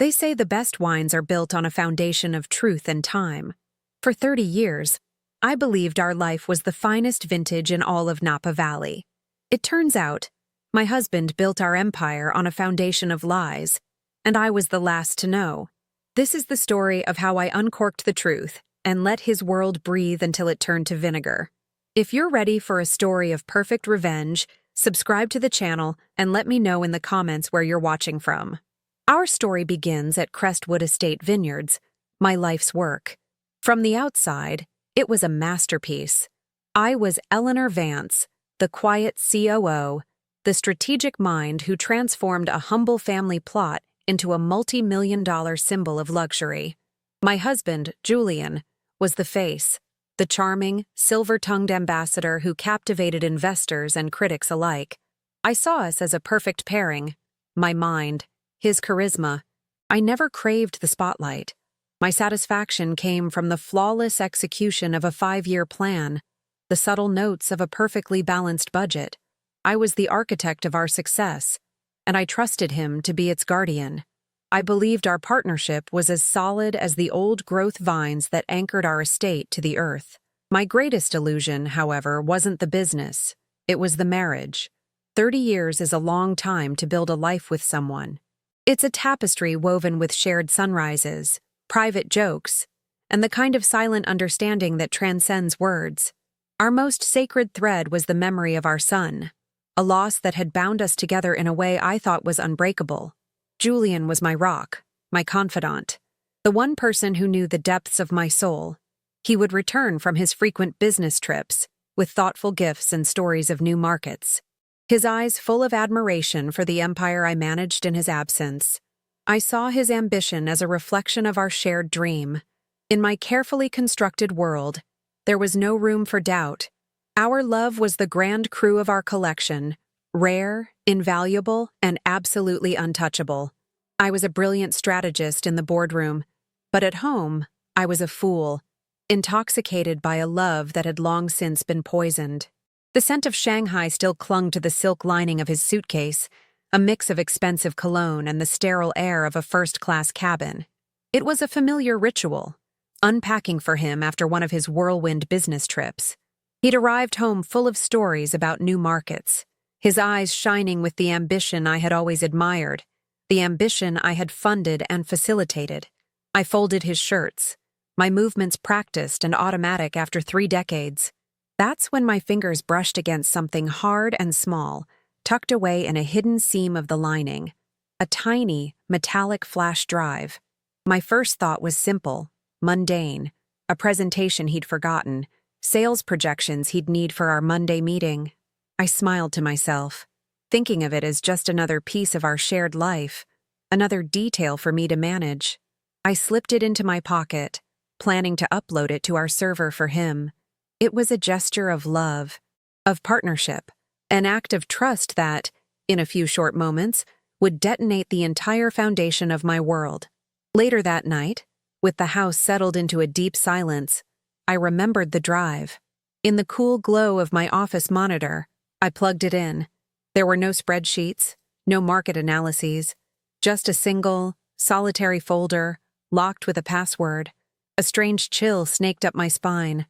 They say the best wines are built on a foundation of truth and time. For 30 years, I believed our life was the finest vintage in all of Napa Valley. It turns out, my husband built our empire on a foundation of lies, and I was the last to know. This is the story of how I uncorked the truth and let his world breathe until it turned to vinegar. If you're ready for a story of perfect revenge, subscribe to the channel and let me know in the comments where you're watching from. Our story begins at Crestwood Estate Vineyards, my life's work. From the outside, it was a masterpiece. I was Eleanor Vance, the quiet COO, the strategic mind who transformed a humble family plot into a multi-million-dollar symbol of luxury. My husband, Julian, was the face, the charming, silver-tongued ambassador who captivated investors and critics alike. I saw us as a perfect pairing. My mind, his charisma. I never craved the spotlight. My satisfaction came from the flawless execution of a 5-year plan, the subtle notes of a perfectly balanced budget. I was the architect of our success, and I trusted him to be its guardian. I believed our partnership was as solid as the old-growth vines that anchored our estate to the earth. My greatest illusion, however, wasn't the business. It was the marriage. 30 years is a long time to build a life with someone. It's a tapestry woven with shared sunrises, private jokes, and the kind of silent understanding that transcends words. Our most sacred thread was the memory of our son, a loss that had bound us together in a way I thought was unbreakable. Julian was my rock, my confidant, the one person who knew the depths of my soul. He would return from his frequent business trips with thoughtful gifts and stories of new markets, his eyes full of admiration for the empire I managed in his absence. I saw his ambition as a reflection of our shared dream. In my carefully constructed world, there was no room for doubt. Our love was the grand cru of our collection, rare, invaluable, and absolutely untouchable. I was a brilliant strategist in the boardroom, but at home, I was a fool, intoxicated by a love that had long since been poisoned. The scent of Shanghai still clung to the silk lining of his suitcase, a mix of expensive cologne and the sterile air of a first-class cabin. It was a familiar ritual, unpacking for him after one of his whirlwind business trips. He'd arrived home full of stories about new markets, his eyes shining with the ambition I had always admired, the ambition I had funded and facilitated. I folded his shirts, my movements practiced and automatic after 3 decades. That's when my fingers brushed against something hard and small, tucked away in a hidden seam of the lining, a tiny, metallic flash drive. My first thought was simple, mundane, a presentation he'd forgotten, sales projections he'd need for our Monday meeting. I smiled to myself, thinking of it as just another piece of our shared life, another detail for me to manage. I slipped it into my pocket, planning to upload it to our server for him. It was a gesture of love, of partnership, an act of trust that, in a few short moments, would detonate the entire foundation of my world. Later that night, with the house settled into a deep silence, I remembered the drive. In the cool glow of my office monitor, I plugged it in. There were no spreadsheets, no market analyses, just a single, solitary folder, locked with a password. A strange chill snaked up my spine.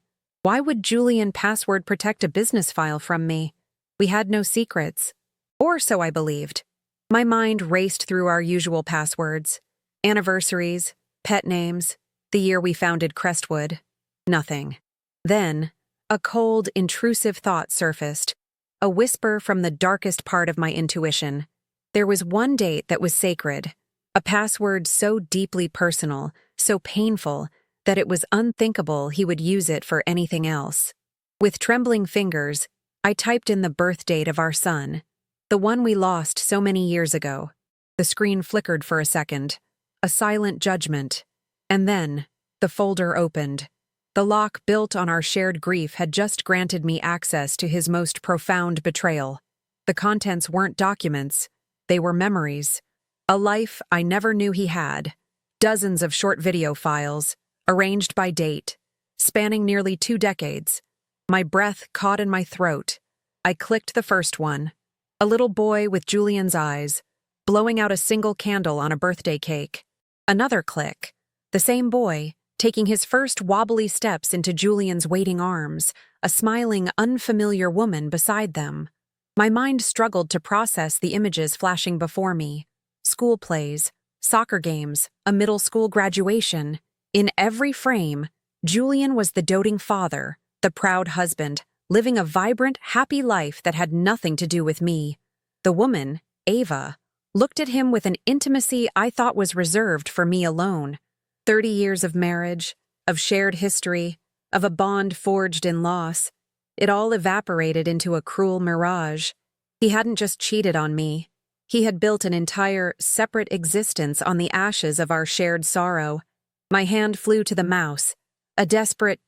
Why would Julian password protect a business file from me? We had no secrets. Or so I believed. My mind raced through our usual passwords. Anniversaries, pet names, the year we founded Crestwood. Nothing. Then, a cold, intrusive thought surfaced, a whisper from the darkest part of my intuition. There was one date that was sacred, a password so deeply personal, so painful, that it was unthinkable he would use it for anything else. With trembling fingers, I typed in the birth date of our son, the one we lost so many years ago. The screen flickered for a second, a silent judgment, and then the folder opened. The lock built on our shared grief had just granted me access to his most profound betrayal. The contents weren't documents, they were memories. A life I never knew he had. Dozens of short video files, arranged by date, spanning nearly 2 decades. My breath caught in my throat. I clicked the first one. A little boy with Julian's eyes, blowing out a single candle on a birthday cake. Another click. The same boy, taking his first wobbly steps into Julian's waiting arms, a smiling, unfamiliar woman beside them. My mind struggled to process the images flashing before me. School plays, soccer games, a middle school graduation. In every frame, Julian was the doting father, the proud husband, living a vibrant, happy life that had nothing to do with me. The woman, Ava, looked at him with an intimacy I thought was reserved for me alone. 30 years of marriage, of shared history, of a bond forged in loss. It all evaporated into a cruel mirage. He hadn't just cheated on me. He had built an entire, separate existence on the ashes of our shared sorrow. My hand flew to the mouse, a desperate,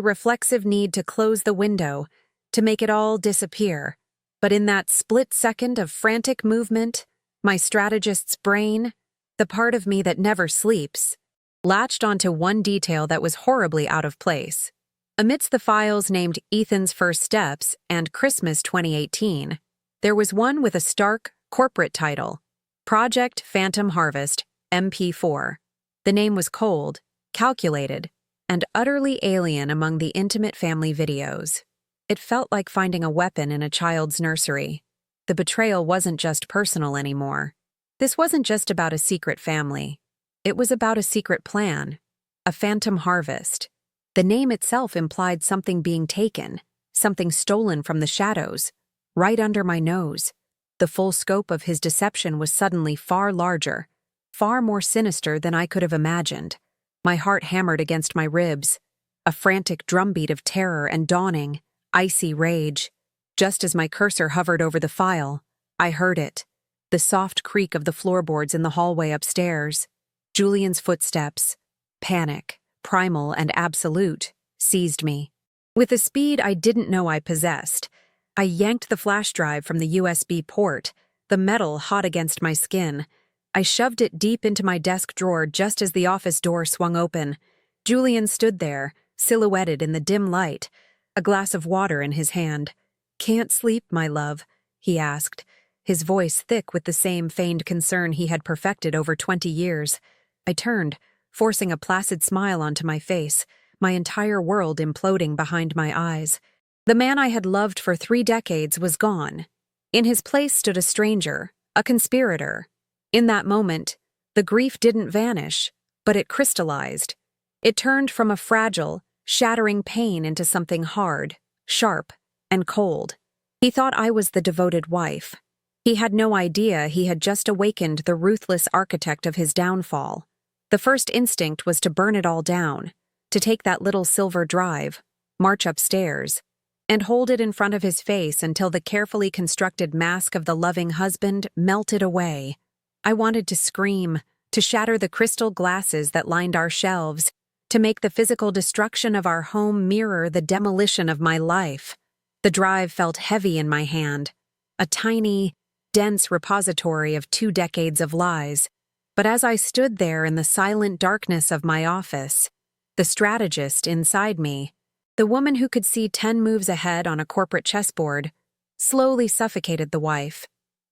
reflexive need to close the window, to make it all disappear. But in that split second of frantic movement, my strategist's brain, the part of me that never sleeps, latched onto one detail that was horribly out of place. Amidst the files named Ethan's First Steps and Christmas 2018, there was one with a stark, corporate title, Project Phantom Harvest, MP4. The name was cold, calculated, and utterly alien among the intimate family videos. It felt like finding a weapon in a child's nursery. The betrayal wasn't just personal anymore. This wasn't just about a secret family. It was about a secret plan, a phantom harvest. The name itself implied something being taken, something stolen from the shadows, right under my nose. The full scope of his deception was suddenly far larger, far more sinister than I could have imagined. My heart hammered against my ribs, a frantic drumbeat of terror and dawning, icy rage. Just as my cursor hovered over the file, I heard it, the soft creak of the floorboards in the hallway upstairs. Julian's footsteps, panic, primal and absolute, seized me. With a speed I didn't know I possessed, I yanked the flash drive from the USB port, the metal hot against my skin. I shoved it deep into my desk drawer just as the office door swung open. Julian stood there, silhouetted in the dim light, a glass of water in his hand. "Can't sleep, my love?" he asked, his voice thick with the same feigned concern he had perfected over 20 years. I turned, forcing a placid smile onto my face, my entire world imploding behind my eyes. The man I had loved for 3 decades was gone. In his place stood a stranger, a conspirator. In that moment, the grief didn't vanish, but it crystallized. It turned from a fragile, shattering pain into something hard, sharp, and cold. He thought I was the devoted wife. He had no idea he had just awakened the ruthless architect of his downfall. The first instinct was to burn it all down, to take that little silver drive, march upstairs, and hold it in front of his face until the carefully constructed mask of the loving husband melted away. I wanted to scream, to shatter the crystal glasses that lined our shelves, to make the physical destruction of our home mirror the demolition of my life. The drive felt heavy in my hand, a tiny, dense repository of 2 decades of lies. But as I stood there in the silent darkness of my office, the strategist inside me, the woman who could see 10 moves ahead on a corporate chessboard, slowly suffocated the wife.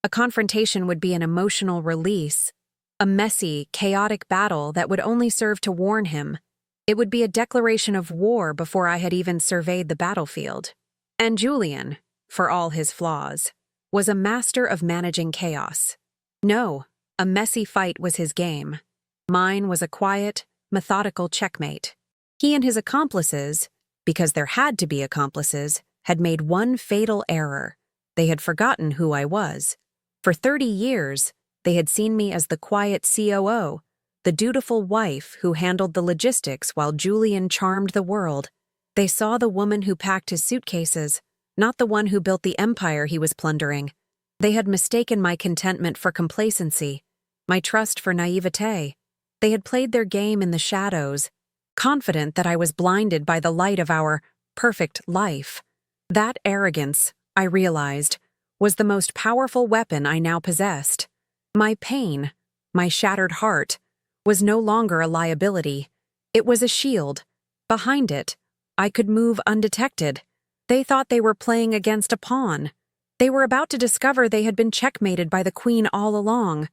A confrontation would be an emotional release, a messy, chaotic battle that would only serve to warn him. It would be a declaration of war before I had even surveyed the battlefield. And Julian, for all his flaws, was a master of managing chaos. No, a messy fight was his game. Mine was a quiet, methodical checkmate. He and his accomplices, because there had to be accomplices, had made one fatal error. They had forgotten who I was. For 30 years, they had seen me as the quiet COO, the dutiful wife who handled the logistics while Julian charmed the world. They saw the woman who packed his suitcases, not the one who built the empire he was plundering. They had mistaken my contentment for complacency, my trust for naivete. They had played their game in the shadows, confident that I was blinded by the light of our perfect life. That arrogance, I realized, was the most powerful weapon I now possessed. My pain, my shattered heart, was no longer a liability. It was a shield. Behind it, I could move undetected. They thought they were playing against a pawn. They were about to discover they had been checkmated by the queen all along.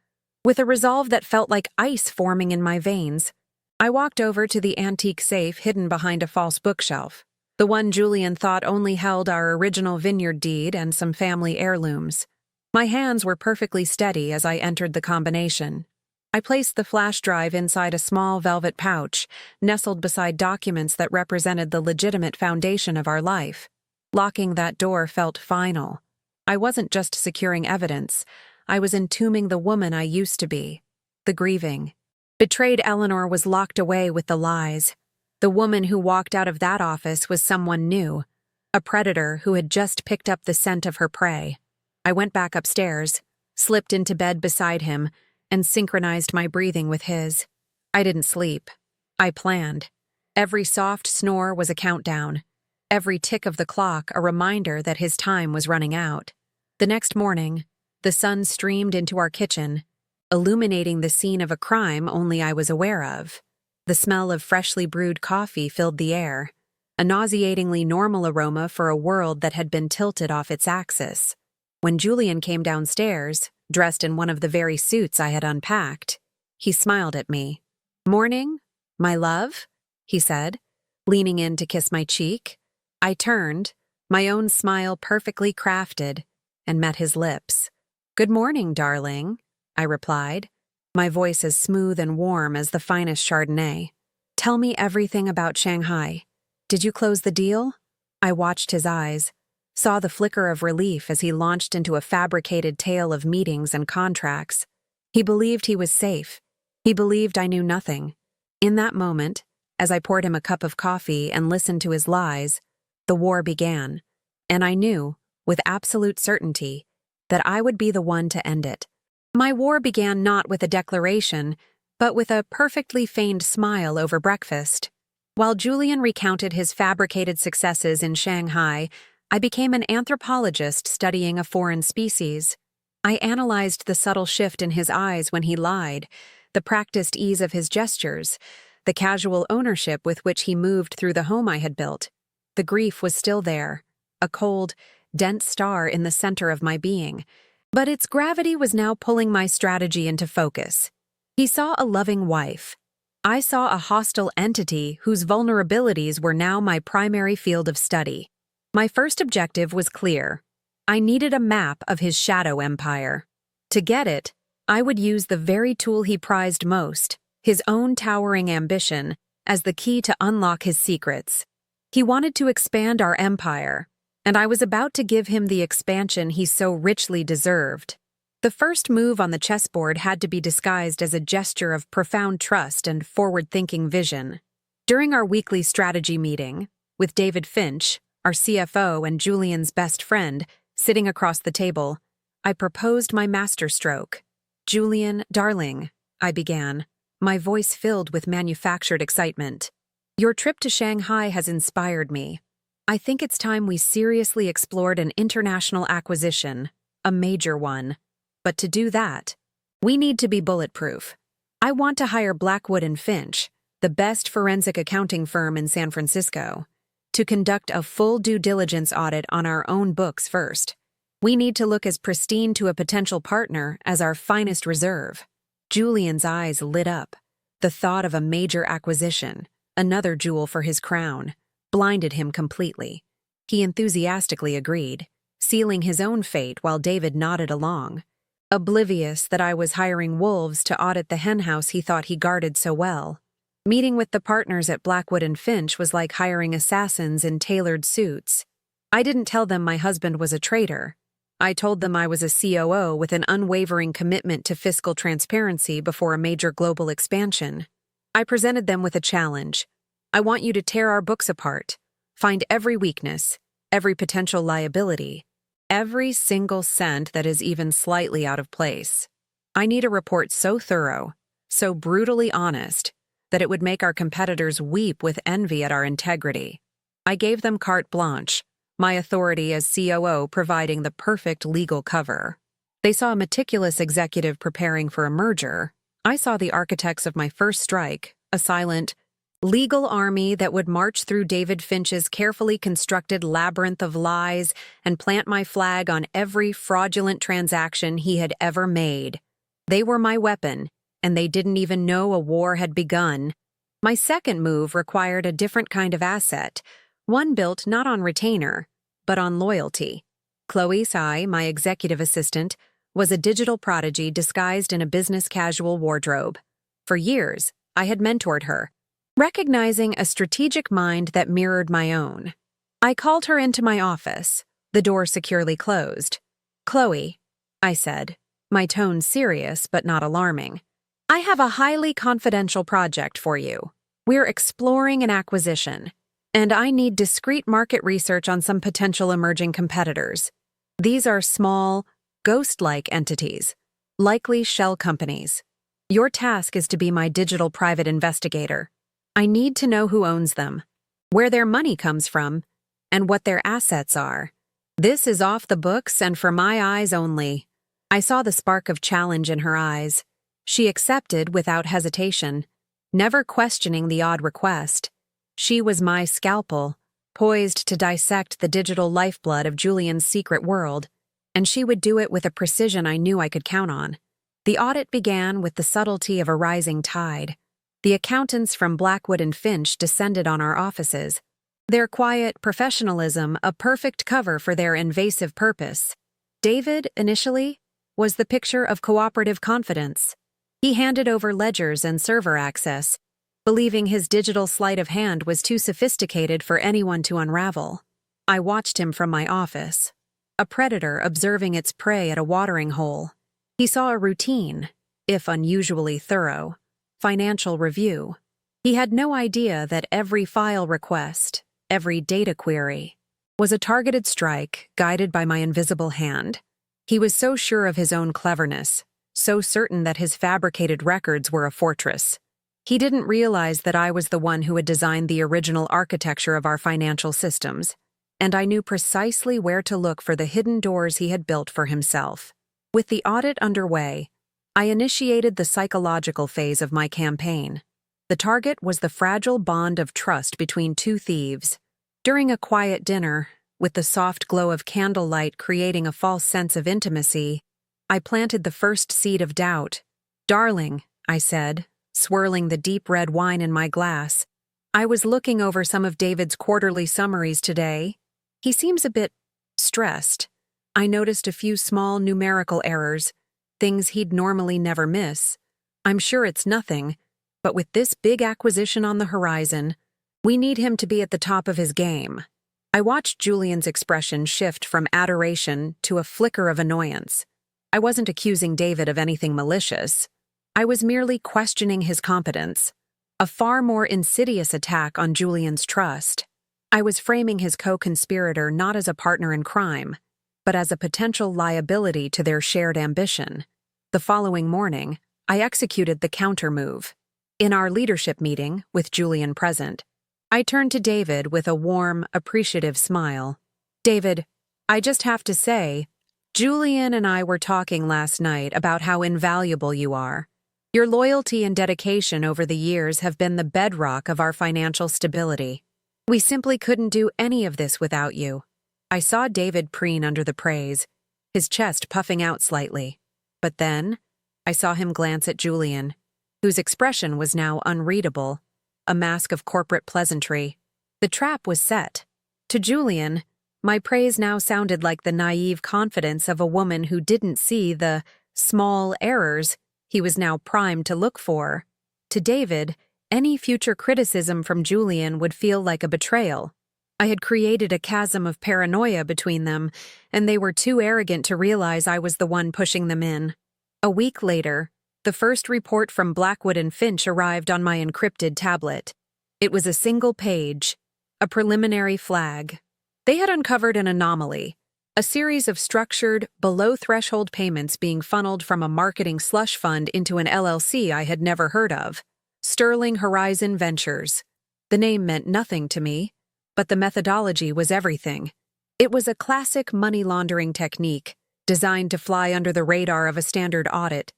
with a resolve that felt like ice forming in my veins. I walked over to the antique safe hidden behind a false bookshelf, the one Julian thought only held our original vineyard deed and some family heirlooms. My hands were perfectly steady as I entered the combination. I placed the flash drive inside a small velvet pouch, nestled beside documents that represented the legitimate foundation of our life. Locking that door felt final. I wasn't just securing evidence. I was entombing the woman I used to be. The grieving, betrayed Eleanor was locked away with the lies. The woman who walked out of that office was someone new, a predator who had just picked up the scent of her prey. I went back upstairs, slipped into bed beside him, and synchronized my breathing with his. I didn't sleep. I planned. Every soft snore was a countdown. Every tick of the clock a reminder that his time was running out. The next morning, the sun streamed into our kitchen, illuminating the scene of a crime only I was aware of. The smell of freshly brewed coffee filled the air, a nauseatingly normal aroma for a world that had been tilted off its axis. When Julian came downstairs, dressed in one of the very suits I had unpacked, he smiled at me. "Morning, my love," he said, leaning in to kiss my cheek. I turned, my own smile perfectly crafted, and met his lips. "Good morning, darling," I replied, my voice as smooth and warm as the finest Chardonnay. "Tell me everything about Shanghai. Did you close the deal?" I watched his eyes, saw the flicker of relief as he launched into a fabricated tale of meetings and contracts. He believed he was safe. He believed I knew nothing. In that moment, as I poured him a cup of coffee and listened to his lies, the war began, and I knew, with absolute certainty, that I would be the one to end it. My war began not with a declaration, but with a perfectly feigned smile over breakfast. While Julian recounted his fabricated successes in Shanghai, I became an anthropologist studying a foreign species. I analyzed the subtle shift in his eyes when he lied, the practiced ease of his gestures, the casual ownership with which he moved through the home I had built. The grief was still there, a cold, dense star in the center of my being, but its gravity was now pulling my strategy into focus. He saw a loving wife. I saw a hostile entity whose vulnerabilities were now my primary field of study. My first objective was clear. I needed a map of his shadow empire. To get it, I would use the very tool he prized most, his own towering ambition, as the key to unlock his secrets. He wanted to expand our empire, and I was about to give him the expansion he so richly deserved. The first move on the chessboard had to be disguised as a gesture of profound trust and forward-thinking vision. During our weekly strategy meeting, with David Finch, our CFO and Julian's best friend, sitting across the table, I proposed my masterstroke. "Julian, darling," I began, my voice filled with manufactured excitement. "Your trip to Shanghai has inspired me. I think it's time we seriously explored an international acquisition, a major one. But to do that, we need to be bulletproof. I want to hire Blackwood and Finch, the best forensic accounting firm in San Francisco, to conduct a full due diligence audit on our own books first. We need to look as pristine to a potential partner as our finest reserve." Julian's eyes lit up. The thought of a major acquisition, another jewel for his crown, blinded him completely. He enthusiastically agreed, sealing his own fate while David nodded along, oblivious that I was hiring wolves to audit the henhouse he thought he guarded so well. Meeting with the partners at Blackwood and Finch was like hiring assassins in tailored suits. I didn't tell them my husband was a traitor. I told them I was a COO with an unwavering commitment to fiscal transparency before a major global expansion. I presented them with a challenge. I want you to tear our books apart, find every weakness, every potential liability, every single cent that is even slightly out of place. I need a report so thorough, so brutally honest, that it would make our competitors weep with envy at our integrity. I gave them carte blanche, my authority as COO providing the perfect legal cover. They saw a meticulous executive preparing for a merger. I saw the architects of my first strike, a silent, legal army that would march through David Finch's carefully constructed labyrinth of lies and plant my flag on every fraudulent transaction he had ever made. They were my weapon, and they didn't even know a war had begun. My second move required a different kind of asset, one built not on retainer, but on loyalty. Chloe Tsai, my executive assistant, was a digital prodigy disguised in a business-casual wardrobe. For years, I had mentored her, recognizing a strategic mind that mirrored my own. I called her into my office, the door securely closed. "Chloe," I said, my tone serious but not alarming, "I have a highly confidential project for you. We're exploring an acquisition, and I need discreet market research on some potential emerging competitors. These are small, ghost-like entities, likely shell companies. Your task is to be my digital private investigator. I need to know who owns them, where their money comes from, and what their assets are. This is off the books and for my eyes only." I saw the spark of challenge in her eyes. She accepted without hesitation, never questioning the odd request. She was my scalpel, poised to dissect the digital lifeblood of Julian's secret world, and she would do it with a precision I knew I could count on. The audit began with the subtlety of a rising tide. The accountants from Blackwood and Finch descended on our offices, their quiet professionalism a perfect cover for their invasive purpose. David, initially, was the picture of cooperative confidence. He handed over ledgers and server access, believing his digital sleight of hand was too sophisticated for anyone to unravel. I watched him from my office, a predator observing its prey at a watering hole. He saw a routine, if unusually thorough, financial review. He had no idea that every file request, every data query, was a targeted strike guided by my invisible hand. He was so sure of his own cleverness, so certain that his fabricated records were a fortress. He didn't realize that I was the one who had designed the original architecture of our financial systems, and I knew precisely where to look for the hidden doors he had built for himself. With the audit underway, I initiated the psychological phase of my campaign. The target was the fragile bond of trust between two thieves. During a quiet dinner, with the soft glow of candlelight creating a false sense of intimacy, I planted the first seed of doubt. "Darling," I said, swirling the deep red wine in my glass, "I was looking over some of David's quarterly summaries today. He seems a bit stressed. I noticed a few small numerical errors, things he'd normally never miss. I'm sure it's nothing, but with this big acquisition on the horizon, we need him to be at the top of his game." I watched Julian's expression shift from adoration to a flicker of annoyance. I wasn't accusing David of anything malicious. I was merely questioning his competence, a far more insidious attack on Julian's trust. I was framing his co-conspirator not as a partner in crime, but as a potential liability to their shared ambition. The following morning, I executed the counter-move. In our leadership meeting, with Julian present, I turned to David with a warm, appreciative smile. "David, I just have to say, Julian and I were talking last night about how invaluable you are. Your loyalty and dedication over the years have been the bedrock of our financial stability. We simply couldn't do any of this without you." I saw David preen under the praise, his chest puffing out slightly. But then, I saw him glance at Julian, whose expression was now unreadable, a mask of corporate pleasantry. The trap was set. To Julian, my praise now sounded like the naive confidence of a woman who didn't see the small errors he was now primed to look for. To David, any future criticism from Julian would feel like a betrayal. I had created a chasm of paranoia between them, and they were too arrogant to realize I was the one pushing them in. A week later, the first report from Blackwood and Finch arrived on my encrypted tablet. It was a single page, a preliminary flag. They had uncovered an anomaly, a series of structured, below-threshold payments being funneled from a marketing slush fund into an LLC I had never heard of, Sterling Horizon Ventures. The name meant nothing to me, but the methodology was everything. It was a classic money laundering technique, designed to fly under the radar of a standard audit.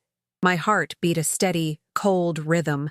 My heart beat a steady, cold rhythm.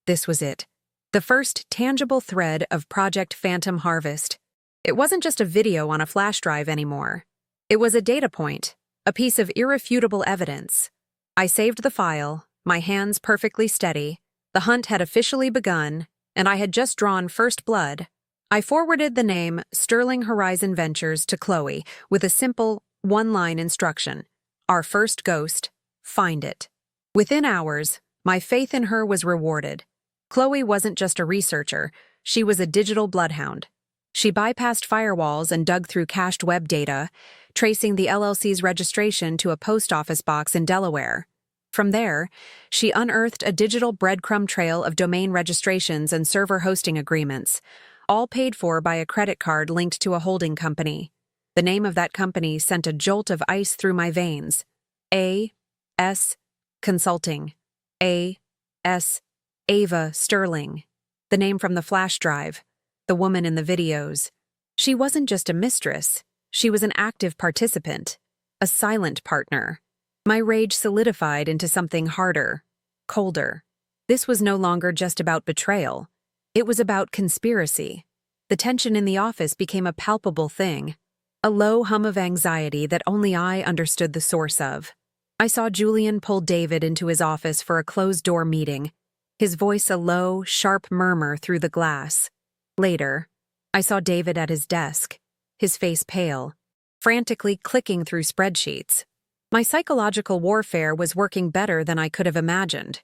This was it. The first tangible thread of Project Phantom Harvest. It wasn't just a video on a flash drive anymore. It was a data point, a piece of irrefutable evidence. I saved the file, my hands perfectly steady. The hunt had officially begun, and I had just drawn first blood. I forwarded the name Sterling Horizon Ventures to Chloe with a simple, one-line instruction. Our first ghost, find it. Within hours, my faith in her was rewarded. Chloe wasn't just a researcher, she was a digital bloodhound. She bypassed firewalls and dug through cached web data, tracing the LLC's registration to a post office box in Delaware. From there, she unearthed a digital breadcrumb trail of domain registrations and server hosting agreements, all paid for by a credit card linked to a holding company. The name of that company sent a jolt of ice through my veins. A.S. Consulting. A.S. Ava Sterling. The name from the flash drive. The woman in the videos. She wasn't just a mistress. She was an active participant. A silent partner. My rage solidified into something harder, colder. This was no longer just about betrayal. It was about conspiracy. The tension in the office became a palpable thing. A low hum of anxiety that only I understood the source of. I saw Julian pull David into his office for a closed-door meeting, his voice a low, sharp murmur through the glass. Later, I saw David at his desk, his face pale, frantically clicking through spreadsheets. My psychological warfare was working better than I could have imagined.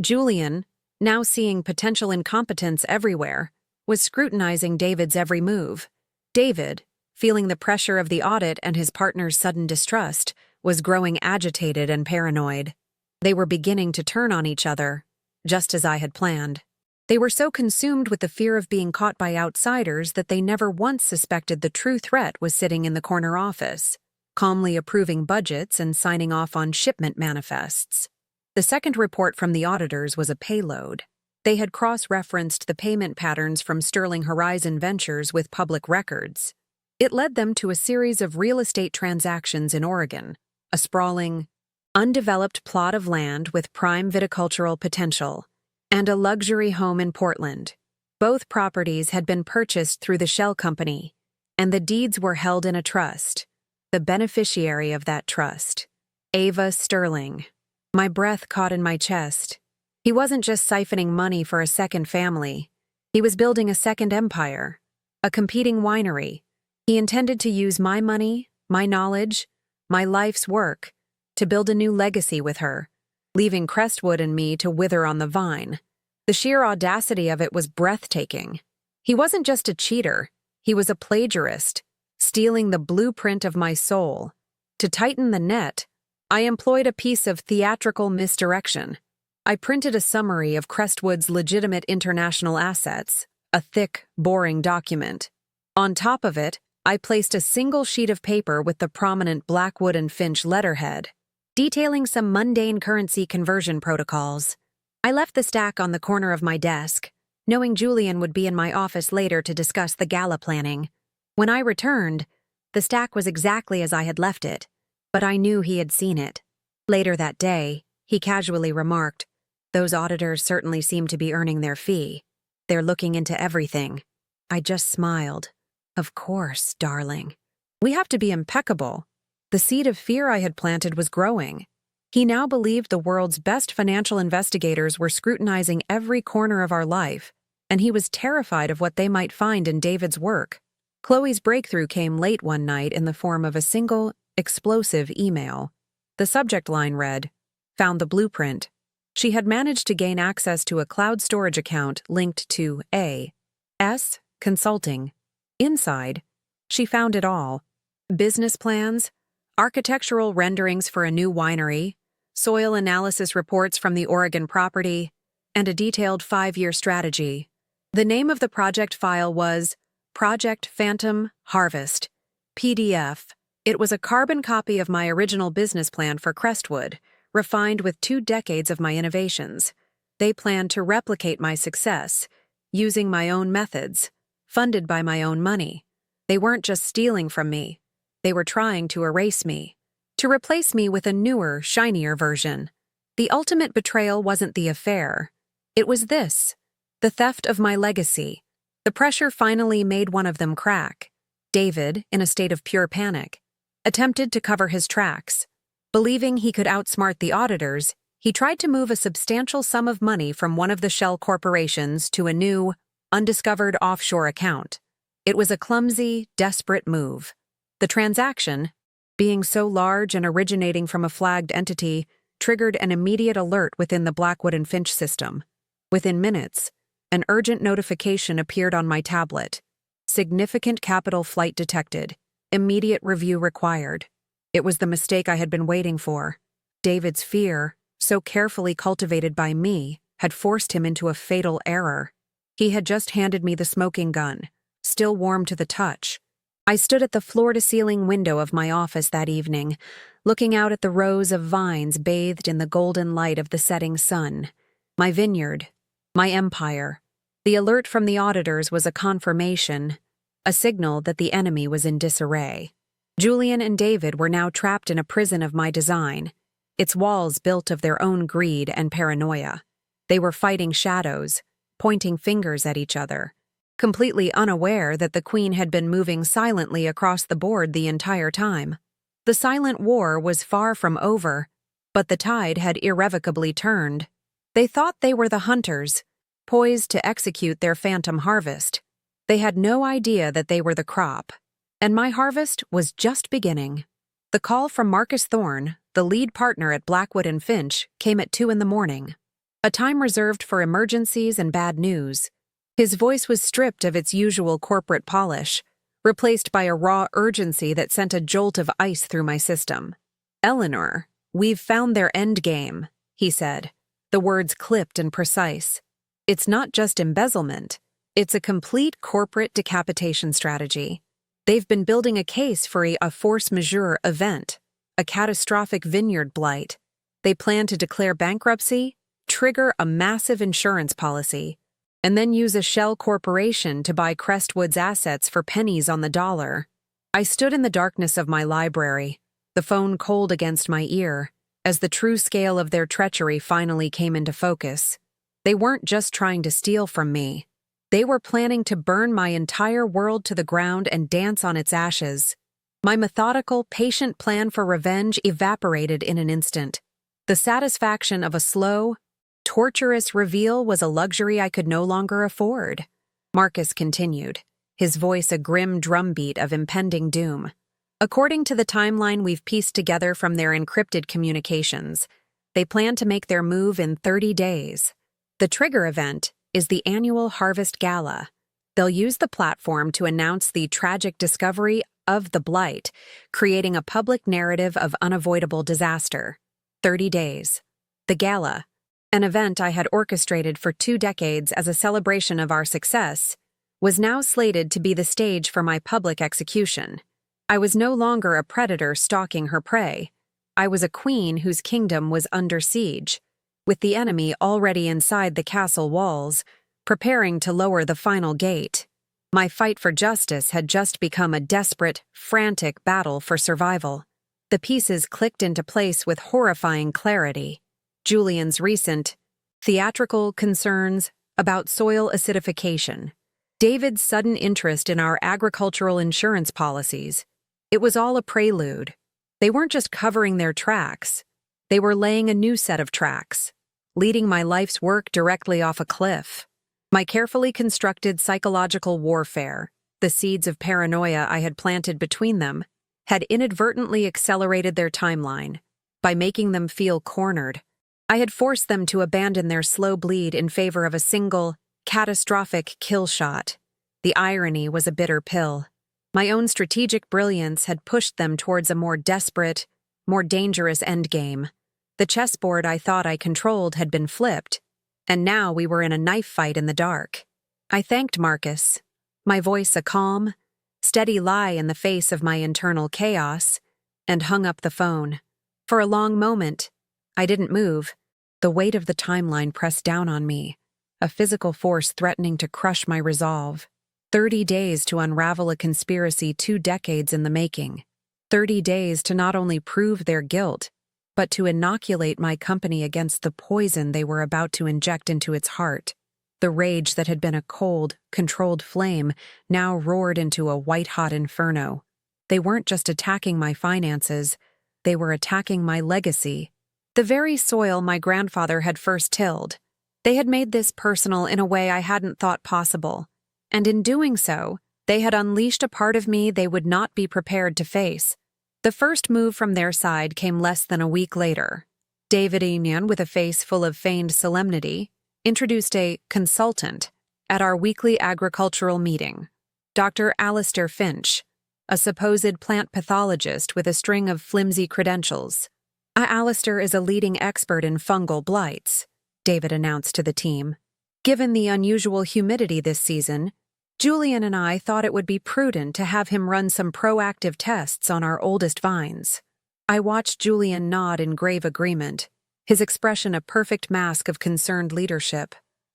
Julian, now seeing potential incompetence everywhere, was scrutinizing David's every move. David, feeling the pressure of the audit and his partner's sudden distrust, was growing agitated and paranoid. They were beginning to turn on each other, just as I had planned. They were so consumed with the fear of being caught by outsiders that they never once suspected the true threat was sitting in the corner office, calmly approving budgets and signing off on shipment manifests. The second report from the auditors was a payload. They had cross-referenced the payment patterns from Sterling Horizon Ventures with public records. It led them to a series of real estate transactions in Oregon, a sprawling, undeveloped plot of land with prime viticultural potential, and a luxury home in Portland. Both properties had been purchased through the shell company, and the deeds were held in a trust. The beneficiary of that trust, Ava Sterling. My breath caught in my chest. He wasn't just siphoning money for a second family. He was building a second empire, a competing winery. He intended to use my money, my knowledge, my life's work, to build a new legacy with her, leaving Crestwood and me to wither on the vine. The sheer audacity of it was breathtaking. He wasn't just a cheater, he was a plagiarist, stealing the blueprint of my soul. To tighten the net, I employed a piece of theatrical misdirection. I printed a summary of Crestwood's legitimate international assets, a thick, boring document. On top of it, I placed a single sheet of paper with the prominent Blackwood and Finch letterhead, detailing some mundane currency conversion protocols. I left the stack on the corner of my desk, knowing Julian would be in my office later to discuss the gala planning. When I returned, the stack was exactly as I had left it, but I knew he had seen it. Later that day, he casually remarked, "Those auditors certainly seem to be earning their fee. They're looking into everything." I just smiled. Of course, darling. We have to be impeccable. The seed of fear I had planted was growing. He now believed the world's best financial investigators were scrutinizing every corner of our life, and he was terrified of what they might find in David's work. Chloe's breakthrough came late one night in the form of a single, explosive email. The subject line read, "Found the blueprint." She had managed to gain access to a cloud storage account linked to A.S. Consulting. Inside, she found it all. Business plans, architectural renderings for a new winery, soil analysis reports from the Oregon property, and a detailed 5-year strategy. The name of the project file was Project Phantom Harvest, PDF. It was a carbon copy of my original business plan for Crestwood, refined with 2 decades of my innovations. They planned to replicate my success, using my own methods, funded by my own money. They weren't just stealing from me. They were trying to erase me, to replace me with a newer, shinier version. The ultimate betrayal wasn't the affair. It was this, the theft of my legacy. The pressure finally made one of them crack. David, in a state of pure panic, attempted to cover his tracks. Believing he could outsmart the auditors, he tried to move a substantial sum of money from one of the shell corporations to a new, undiscovered offshore account. It was a clumsy, desperate move. The transaction, being so large and originating from a flagged entity, triggered an immediate alert within the Blackwood and Finch system. Within minutes, an urgent notification appeared on my tablet. Significant capital flight detected. Immediate review required. It was the mistake I had been waiting for. David's fear, so carefully cultivated by me, had forced him into a fatal error. He had just handed me the smoking gun, still warm to the touch. I stood at the floor-to-ceiling window of my office that evening, looking out at the rows of vines bathed in the golden light of the setting sun. My vineyard, my empire. The alert from the auditors was a confirmation, a signal that the enemy was in disarray. Julian and David were now trapped in a prison of my design, its walls built of their own greed and paranoia. They were fighting shadows, pointing fingers at each other, completely unaware that the Queen had been moving silently across the board the entire time. The silent war was far from over, but the tide had irrevocably turned. They thought they were the hunters, poised to execute their phantom harvest. They had no idea that they were the crop, and my harvest was just beginning. The call from Marcus Thorne, the lead partner at Blackwood and Finch, came at 2 a.m, a time reserved for emergencies and bad news. His voice was stripped of its usual corporate polish, replaced by a raw urgency that sent a jolt of ice through my system. "Eleanor, we've found their endgame," he said, the words clipped and precise. "It's not just embezzlement. It's a complete corporate decapitation strategy. They've been building a case for a force majeure event, a catastrophic vineyard blight. They plan to declare bankruptcy, trigger a massive insurance policy, and then use a shell corporation to buy Crestwood's assets for pennies on the dollar." I stood in the darkness of my library, the phone cold against my ear, as the true scale of their treachery finally came into focus. They weren't just trying to steal from me. They were planning to burn my entire world to the ground and dance on its ashes. My methodical, patient plan for revenge evaporated in an instant. The satisfaction of a slow, torturous reveal was a luxury I could no longer afford. Marcus continued, his voice a grim drumbeat of impending doom. "According to the timeline we've pieced together from their encrypted communications, they plan to make their move in 30 days. The trigger event is the annual Harvest Gala. They'll use the platform to announce the tragic discovery of the Blight, creating a public narrative of unavoidable disaster. 30 days. The Gala, an event I had orchestrated for 2 decades as a celebration of our success, was now slated to be the stage for my public execution. I was no longer a predator stalking her prey. I was a queen whose kingdom was under siege, with the enemy already inside the castle walls, preparing to lower the final gate. My fight for justice had just become a desperate, frantic battle for survival. The pieces clicked into place with horrifying clarity. Julian's recent, theatrical concerns about soil acidification. David's sudden interest in our agricultural insurance policies. It was all a prelude. They weren't just covering their tracks. They were laying a new set of tracks, leading my life's work directly off a cliff. My carefully constructed psychological warfare, the seeds of paranoia I had planted between them, had inadvertently accelerated their timeline by making them feel cornered. I had forced them to abandon their slow bleed in favor of a single, catastrophic kill shot. The irony was a bitter pill. My own strategic brilliance had pushed them towards a more desperate, more dangerous endgame. The chessboard I thought I controlled had been flipped, and now we were in a knife fight in the dark. I thanked Marcus, my voice a calm, steady lie in the face of my internal chaos, and hung up the phone. For a long moment, I didn't move. The weight of the timeline pressed down on me, a physical force threatening to crush my resolve. 30 days to unravel a conspiracy 2 decades in the making. 30 days to not only prove their guilt, but to inoculate my company against the poison they were about to inject into its heart. The rage that had been a cold, controlled flame now roared into a white-hot inferno. They weren't just attacking my finances, They were attacking my legacy, the very soil my grandfather had first tilled. They had made this personal in a way I hadn't thought possible, and in doing so, they had unleashed a part of me they would not be prepared to face. The first move from their side came less than a week later. David Inyan, with a face full of feigned solemnity, introduced a consultant at our weekly agricultural meeting, Dr. Alistair Finch, a supposed plant pathologist with a string of flimsy credentials. Alistair is a leading expert in fungal blights, David announced to the team. Given the unusual humidity this season, Julian and I thought it would be prudent to have him run some proactive tests on our oldest vines. I watched Julian nod in grave agreement, his expression a perfect mask of concerned leadership.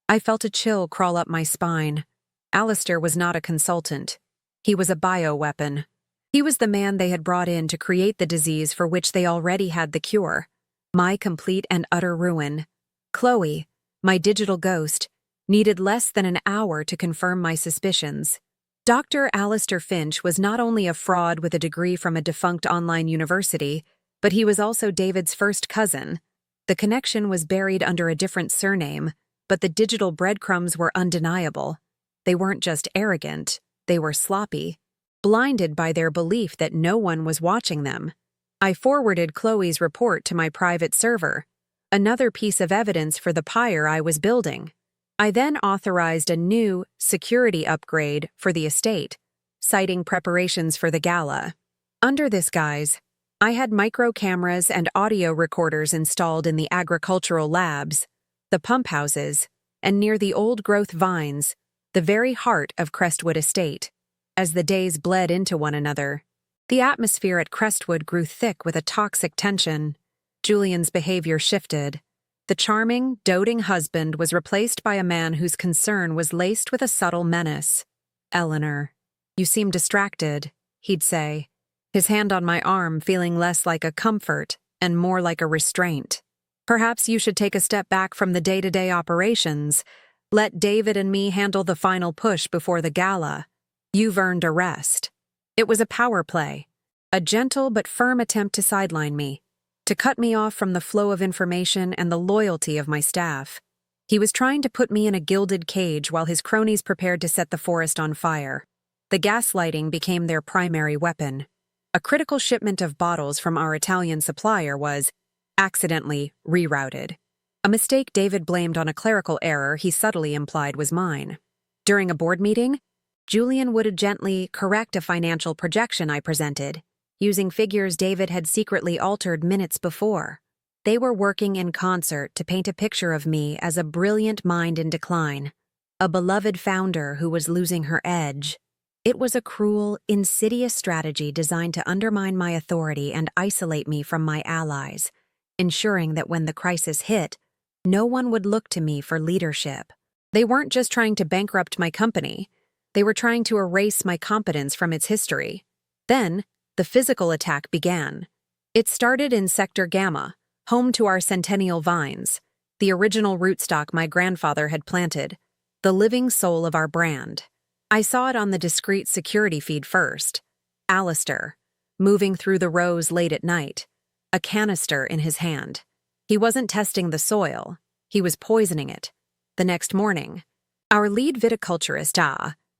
I felt a chill crawl up my spine. Alistair was not a consultant. He was a bioweapon. He was the man they had brought in to create the disease for which they already had the cure. My complete and utter ruin. Chloe, my digital ghost, needed less than an hour to confirm my suspicions. Dr. Alistair Finch was not only a fraud with a degree from a defunct online university, but he was also David's first cousin. The connection was buried under a different surname, but the digital breadcrumbs were undeniable. They weren't just arrogant, they were sloppy, blinded by their belief that no one was watching them. I forwarded Chloe's report to my private server, another piece of evidence for the pyre I was building. I then authorized a new security upgrade for the estate, citing preparations for the gala. Under this guise, I had micro cameras and audio recorders installed in the agricultural labs, the pump houses, and near the old-growth vines, the very heart of Crestwood Estate. As the days bled into one another, the atmosphere at Crestwood grew thick with a toxic tension. Julian's behavior shifted. The charming, doting husband was replaced by a man whose concern was laced with a subtle menace. "Eleanor, you seem distracted," he'd say, his hand on my arm feeling less like a comfort and more like a restraint. "Perhaps you should take a step back from the day-to-day operations. Let David and me handle the final push before the gala. You've earned a rest." It was a power play, a gentle but firm attempt to sideline me, to cut me off from the flow of information and the loyalty of my staff. He was trying to put me in a gilded cage while his cronies prepared to set the forest on fire. The gaslighting became their primary weapon. A critical shipment of bottles from our Italian supplier was accidentally rerouted. A mistake David blamed on a clerical error he subtly implied was mine. During a board meeting, Julian would gently correct a financial projection I presented, using figures David had secretly altered minutes before. They were working in concert to paint a picture of me as a brilliant mind in decline, a beloved founder who was losing her edge. It was a cruel, insidious strategy designed to undermine my authority and isolate me from my allies, ensuring that when the crisis hit, no one would look to me for leadership. They weren't just trying to bankrupt my company, they were trying to erase my competence from its history. Then, the physical attack began. It started in Sector Gamma, home to our centennial vines, the original rootstock my grandfather had planted, the living soul of our brand. I saw it on the discreet security feed first. Alistair, moving through the rows late at night, a canister in his hand. He wasn't testing the soil, he was poisoning it. The next morning, our lead viticulturist,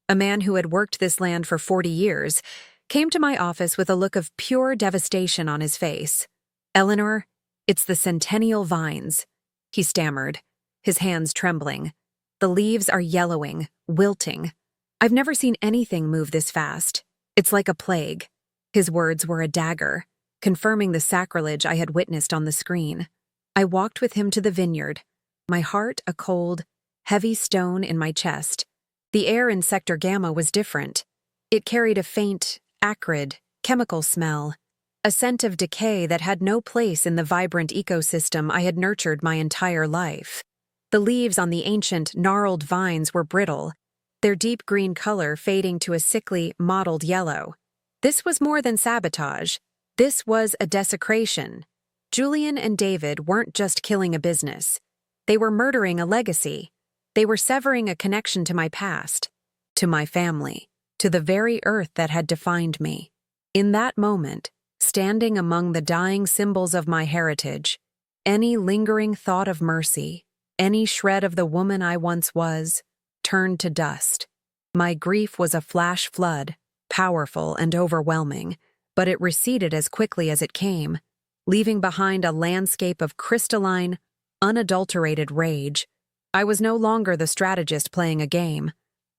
a man who had worked this land for 40 years, came to my office with a look of pure devastation on his face. "Eleanor, it's the centennial vines," he stammered, his hands trembling. "The leaves are yellowing, wilting. I've never seen anything move this fast. It's like a plague." His words were a dagger, confirming the sacrilege I had witnessed on the screen. I walked with him to the vineyard, my heart a cold, heavy stone in my chest. The air in Sector Gamma was different. It carried a faint, acrid, chemical smell, a scent of decay that had no place in the vibrant ecosystem I had nurtured my entire life. The leaves on the ancient, gnarled vines were brittle, their deep green color fading to a sickly, mottled yellow. This was more than sabotage. This was a desecration. Julian and David weren't just killing a business. They were murdering a legacy. They were severing a connection to my past, to my family, to the very earth that had defined me. In that moment, standing among the dying symbols of my heritage. Any lingering thought of mercy, any shred of the woman I once was, turned to dust. My grief was a flash flood, powerful and overwhelming, but it receded as quickly as it came, leaving behind a landscape of crystalline, unadulterated rage. I was no longer the strategist playing a game.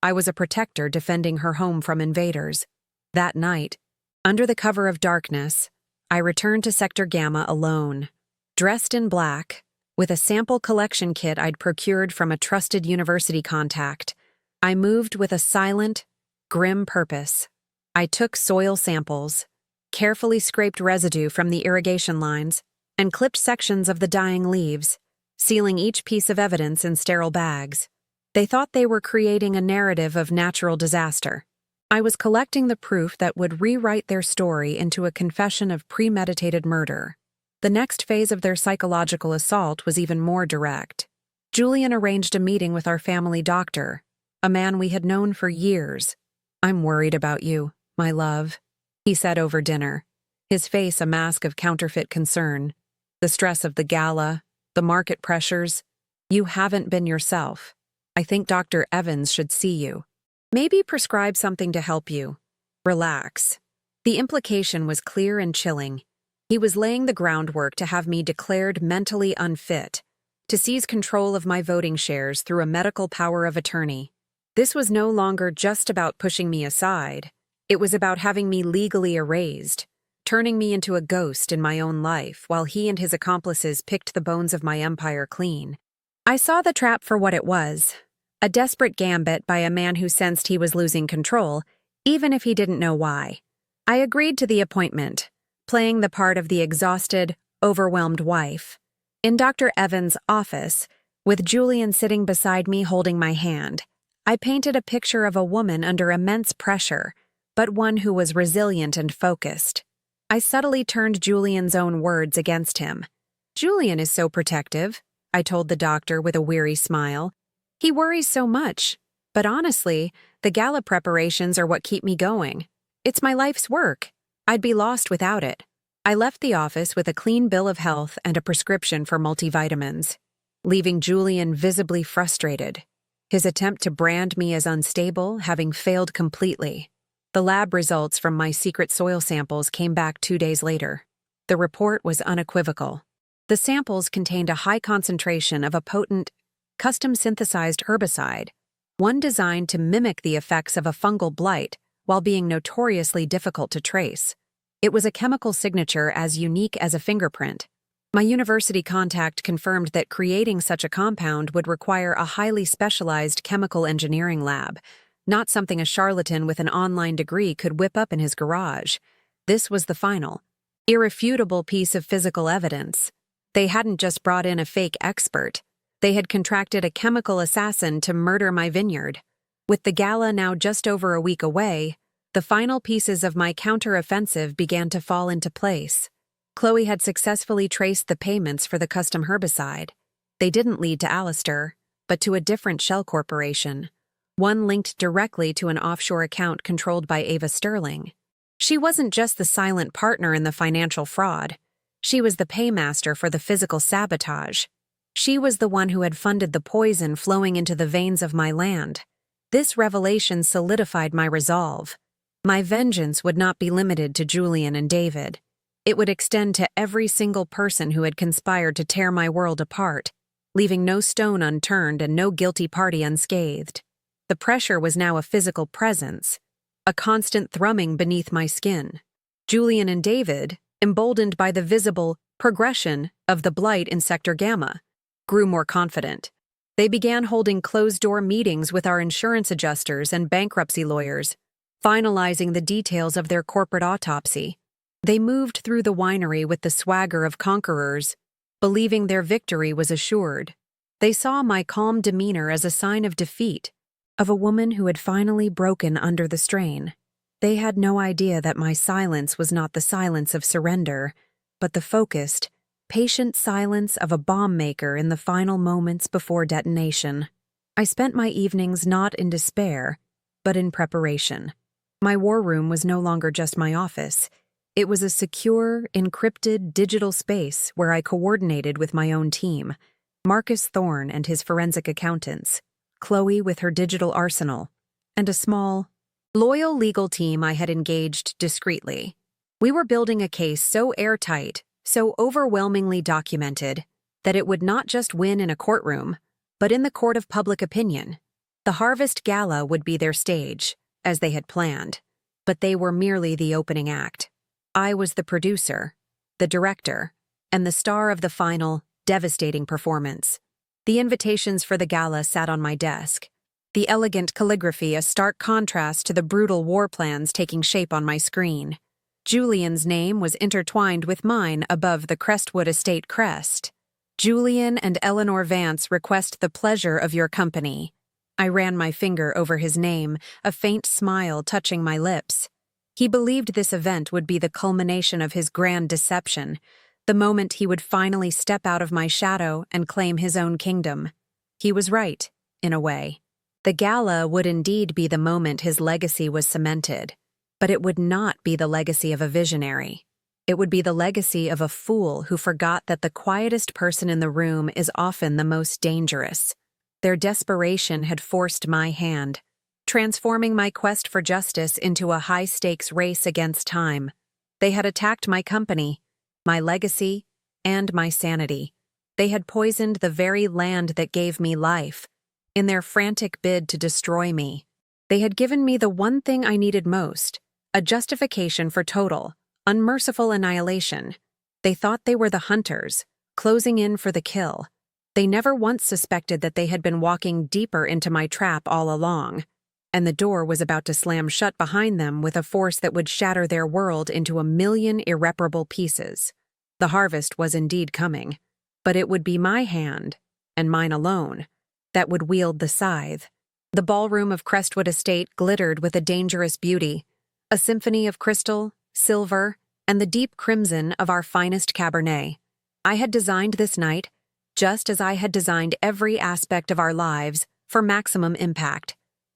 I was a protector defending her home from invaders. That night, under the cover of darkness, I returned to Sector Gamma alone, dressed in black, with a sample collection kit I'd procured from a trusted university contact. I moved with a silent, grim purpose. I took soil samples, carefully scraped residue from the irrigation lines, and clipped sections of the dying leaves, sealing each piece of evidence in sterile bags. They thought they were creating a narrative of natural disaster. I was collecting the proof that would rewrite their story into a confession of premeditated murder. The next phase of their psychological assault was even more direct. Julian arranged a meeting with our family doctor, a man we had known for years. "I'm worried about you, my love," he said over dinner, his face a mask of counterfeit concern. "The stress of the gala, the market pressures. You haven't been yourself. I think Dr. Evans should see you. Maybe prescribe something to help you. Relax." The implication was clear and chilling. He was laying the groundwork to have me declared mentally unfit, to seize control of my voting shares through a medical power of attorney. This was no longer just about pushing me aside. It was about having me legally erased, turning me into a ghost in my own life while he and his accomplices picked the bones of my empire clean. I saw the trap for what it was, a desperate gambit by a man who sensed he was losing control, even if he didn't know why. I agreed to the appointment, playing the part of the exhausted, overwhelmed wife. In Dr. Evans' office, with Julian sitting beside me holding my hand, I painted a picture of a woman under immense pressure, but one who was resilient and focused. I subtly turned Julian's own words against him. "Julian is so protective," I told the doctor with a weary smile. "He worries so much. But honestly, the gala preparations are what keep me going. It's my life's work. I'd be lost without it." I left the office with a clean bill of health and a prescription for multivitamins, leaving Julian visibly frustrated, his attempt to brand me as unstable having failed completely. The lab results from my secret soil samples came back 2 days later. The report was unequivocal. The samples contained a high concentration of a potent, custom-synthesized herbicide, one designed to mimic the effects of a fungal blight while being notoriously difficult to trace. It was a chemical signature as unique as a fingerprint. My university contact confirmed that creating such a compound would require a highly specialized chemical engineering lab, not something a charlatan with an online degree could whip up in his garage. This was the final, irrefutable piece of physical evidence. They hadn't just brought in a fake expert. They had contracted a chemical assassin to murder my vineyard. With the gala now just over a week away, the final pieces of my counter-offensive began to fall into place. Chloe had successfully traced the payments for the custom herbicide. They didn't lead to Alistair, but to a different shell corporation, one linked directly to an offshore account controlled by Ava Sterling. She wasn't just the silent partner in the financial fraud. She was the paymaster for the physical sabotage. She was the one who had funded the poison flowing into the veins of my land. This revelation solidified my resolve. My vengeance would not be limited to Julian and David. It would extend to every single person who had conspired to tear my world apart, leaving no stone unturned and no guilty party unscathed. The pressure was now a physical presence, a constant thrumming beneath my skin. Julian and David, emboldened by the visible progression of the blight in Sector Gamma, grew more confident. They began holding closed-door meetings with our insurance adjusters and bankruptcy lawyers, finalizing the details of their corporate autopsy. They moved through the winery with the swagger of conquerors, believing their victory was assured. They saw my calm demeanor as a sign of defeat, of a woman who had finally broken under the strain. They had no idea that my silence was not the silence of surrender, but the focused, patient silence of a bomb maker in the final moments before detonation. I spent my evenings not in despair, but in preparation. My war room was no longer just my office. It was a secure, encrypted digital space where I coordinated with my own team, Marcus Thorne and his forensic accountants, Chloe with her digital arsenal, and a small, loyal legal team I had engaged discreetly. We were building a case so airtight, so overwhelmingly documented, that it would not just win in a courtroom, but in the court of public opinion. The Harvest Gala would be their stage, as they had planned, but they were merely the opening act. I was the producer, the director, and the star of the final, devastating performance. The invitations for the gala sat on my desk, the elegant calligraphy a stark contrast to the brutal war plans taking shape on my screen. Julian's name was intertwined with mine above the Crestwood Estate crest. Julian and Eleanor Vance request the pleasure of your company. I ran my finger over his name, a faint smile touching my lips. He believed this event would be the culmination of his grand deception, the moment he would finally step out of my shadow and claim his own kingdom. He was right, in a way. The gala would indeed be the moment his legacy was cemented, but it would not be the legacy of a visionary. It would be the legacy of a fool who forgot that the quietest person in the room is often the most dangerous. Their desperation had forced my hand, transforming my quest for justice into a high-stakes race against time. They had attacked my company, my legacy, and my sanity. They had poisoned the very land that gave me life. In their frantic bid to destroy me, they had given me the one thing I needed most, a justification for total, unmerciful annihilation. They thought they were the hunters, closing in for the kill. They never once suspected that they had been walking deeper into my trap all along, and the door was about to slam shut behind them with a force that would shatter their world into a million irreparable pieces. The harvest was indeed coming, but it would be my hand, and mine alone, that would wield the scythe. The ballroom of Crestwood Estate glittered with a dangerous beauty, a symphony of crystal, silver, and the deep crimson of our finest Cabernet. I had designed this night, just as I had designed every aspect of our lives, for maximum impact.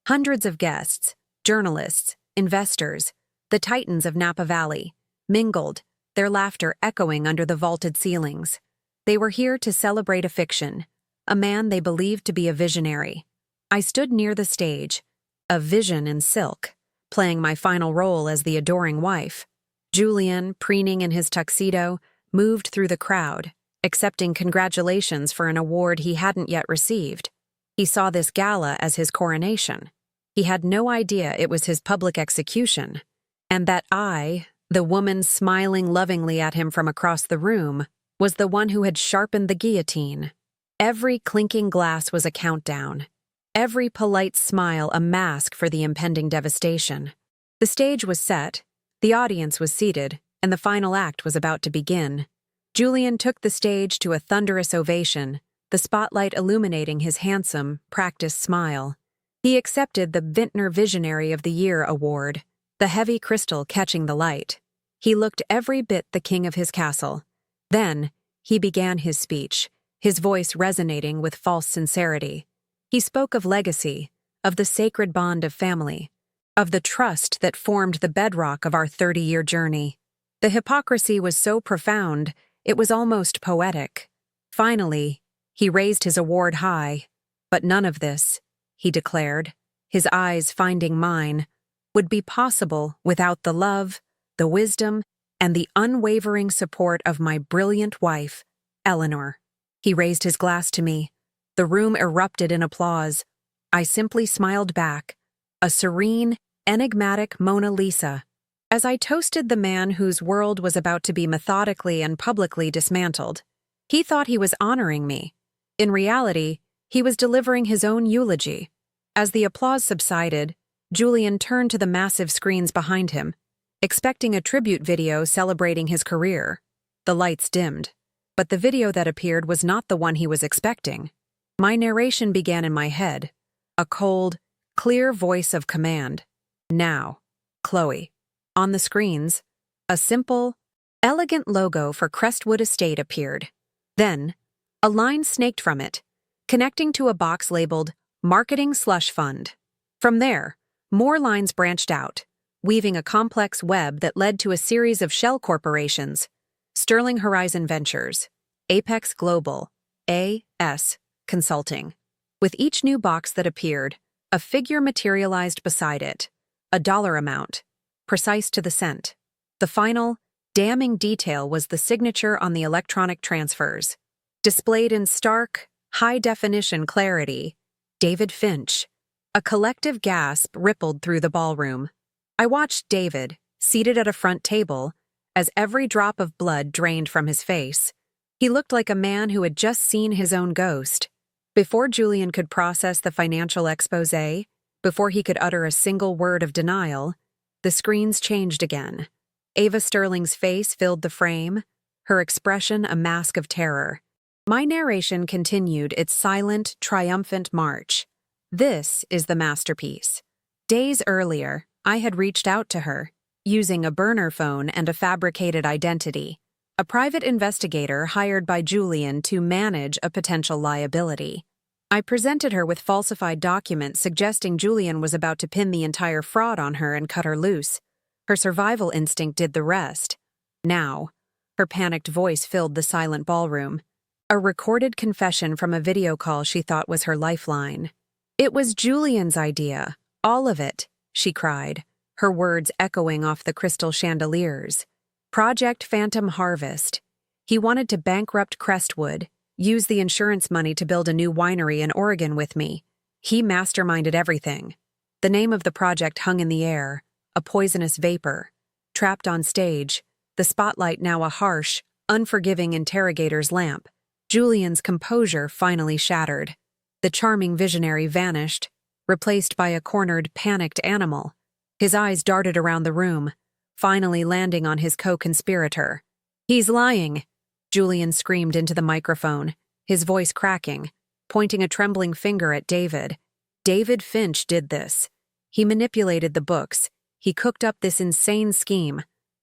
Hundreds of guests, journalists, investors, the titans of Napa Valley, mingled, their laughter echoing under the vaulted ceilings. They were here to celebrate a fiction, a man they believed to be a visionary. I stood near the stage, a vision in silk, playing my final role as the adoring wife. Julian, preening in his tuxedo, moved through the crowd, accepting congratulations for an award he hadn't yet received. He saw this gala as his coronation. He had no idea it was his public execution, and that I, the woman smiling lovingly at him from across the room, was the one who had sharpened the guillotine. Every clinking glass was a countdown, every polite smile a mask for the impending devastation. The stage was set, the audience was seated, and the final act was about to begin. Julian took the stage to a thunderous ovation, the spotlight illuminating his handsome, practiced smile. He accepted the Vintner Visionary of the Year award, the heavy crystal catching the light. He looked every bit the king of his castle. Then, he began his speech, his voice resonating with false sincerity. He spoke of legacy, of the sacred bond of family, of the trust that formed the bedrock of our 30-year journey. The hypocrisy was so profound, it was almost poetic. Finally, he raised his award high. But none of this, he declared, his eyes finding mine, would be possible without the love, the wisdom, and the unwavering support of my brilliant wife, Eleanor. He raised his glass to me. The room erupted in applause. I simply smiled back, a serene, enigmatic Mona Lisa, as I toasted the man whose world was about to be methodically and publicly dismantled. He thought he was honoring me. In reality, he was delivering his own eulogy. As the applause subsided, Julian turned to the massive screens behind him, expecting a tribute video celebrating his career. The lights dimmed, but the video that appeared was not the one he was expecting. My narration began in my head, a cold, clear voice of command. Now, Chloe. On the screens, a simple, elegant logo for Crestwood Estate appeared. Then, a line snaked from it, connecting to a box labeled Marketing Slush Fund. From there, more lines branched out, weaving a complex web that led to a series of shell corporations: Sterling Horizon Ventures, Apex Global, A.S. Consulting. With each new box that appeared, a figure materialized beside it, a dollar amount, precise to the cent. The final, damning detail was the signature on the electronic transfers. Displayed in stark, high-definition clarity, David Finch. A collective gasp rippled through the ballroom. I watched David, seated at a front table, as every drop of blood drained from his face. He looked like a man who had just seen his own ghost. Before Julian could process the financial exposé, before he could utter a single word of denial, the screens changed again. Ava Sterling's face filled the frame, her expression a mask of terror. My narration continued its silent, triumphant march. This is the masterpiece. Days earlier, I had reached out to her, using a burner phone and a fabricated identity, a private investigator hired by Julian to manage a potential liability. I presented her with falsified documents suggesting Julian was about to pin the entire fraud on her and cut her loose. Her survival instinct did the rest. Now, her panicked voice filled the silent ballroom. A recorded confession from a video call she thought was her lifeline. "It was Julian's idea, all of it," she cried, her words echoing off the crystal chandeliers. "Project Phantom Harvest. He wanted to bankrupt Crestwood, use the insurance money to build a new winery in Oregon with me. He masterminded everything. The name of the project hung in the air, a poisonous vapor. Trapped on stage, the spotlight now a harsh, unforgiving interrogator's lamp. Julian's composure finally shattered. The charming visionary vanished, replaced by a cornered, panicked animal. His eyes darted around the room, finally landing on his co-conspirator. "He's lying," Julian screamed into the microphone, his voice cracking, pointing a trembling finger at David. "David Finch did this. He manipulated the books. He cooked up this insane scheme.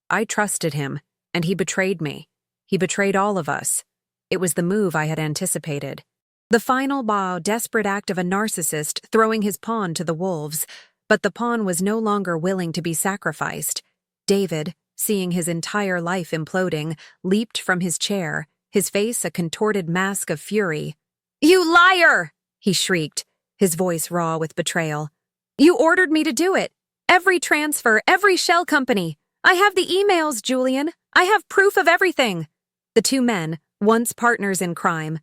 I trusted him, and he betrayed me. He betrayed all of us. It was the move I had anticipated. The final desperate act of a narcissist throwing his pawn to the wolves, but the pawn was no longer willing to be sacrificed. David, seeing his entire life imploding, leaped from his chair, his face a contorted mask of fury. "You liar!" he shrieked, his voice raw with betrayal. "You ordered me to do it. Every transfer, every shell company. I have the emails, Julian. I have proof of everything." The two men, once partners in crime,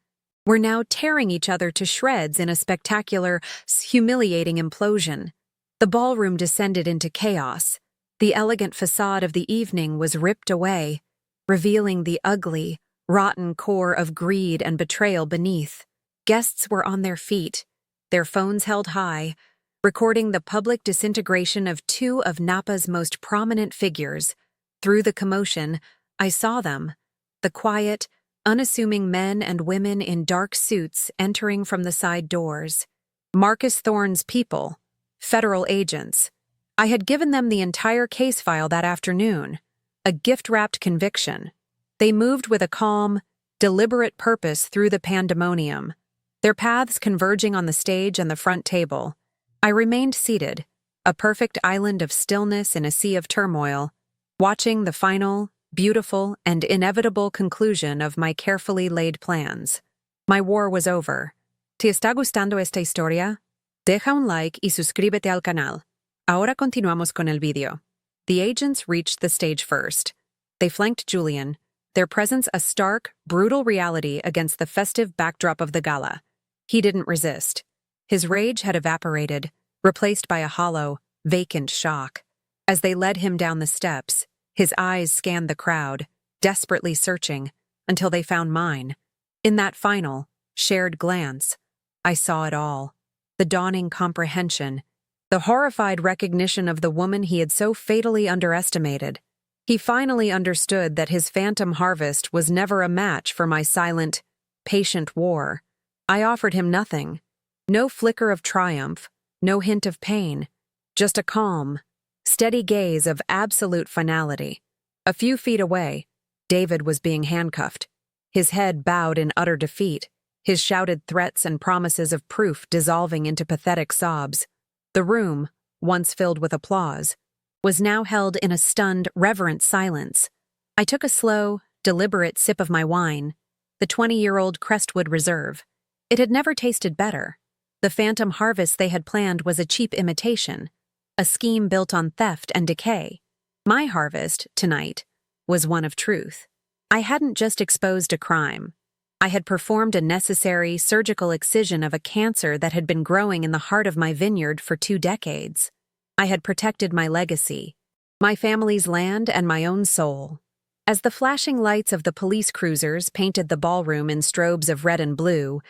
were now tearing each other to shreds in a spectacular, humiliating implosion. The ballroom descended into chaos. The elegant facade of the evening was ripped away, revealing the ugly, rotten core of greed and betrayal beneath. Guests were on their feet, their phones held high, recording the public disintegration of two of Napa's most prominent figures. Through the commotion, I saw them, the quiet, unassuming men and women in dark suits entering from the side doors. Marcus Thorne's people, federal agents. I had given them the entire case file that afternoon, a gift-wrapped conviction. They moved with a calm, deliberate purpose through the pandemonium, their paths converging on the stage and the front table. I remained seated, a perfect island of stillness in a sea of turmoil, watching the final, beautiful, and inevitable conclusion of my carefully laid plans. My war was over. ¿Te está gustando esta historia? Deja un like y suscríbete al canal. Ahora continuamos con el video. The agents reached the stage first. They flanked Julian, their presence a stark, brutal reality against the festive backdrop of the gala. He didn't resist. His rage had evaporated, replaced by a hollow, vacant shock. As they led him down the steps, his eyes scanned the crowd, desperately searching, until they found mine. In that final, shared glance, I saw it all. The dawning comprehension, the horrified recognition of the woman he had so fatally underestimated. He finally understood that his phantom harvest was never a match for my silent, patient war. I offered him nothing. No flicker of triumph, no hint of pain, just a calm, steady gaze of absolute finality. A few feet away, David was being handcuffed, his head bowed in utter defeat, his shouted threats and promises of proof dissolving into pathetic sobs. The room, once filled with applause, was now held in a stunned, reverent silence. I took a slow, deliberate sip of my wine, the 20-year-old Crestwood Reserve. It had never tasted better. The phantom harvest they had planned was a cheap imitation, a scheme built on theft and decay. My harvest, tonight, was one of truth. I hadn't just exposed a crime. I had performed a necessary surgical excision of a cancer that had been growing in the heart of my vineyard for 2 decades. I had protected my legacy, my family's land, and my own soul. As the flashing lights of the police cruisers painted the ballroom in strobes of red and blue,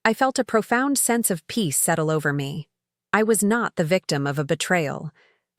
I felt a profound sense of peace settle over me. I was not the victim of a betrayal.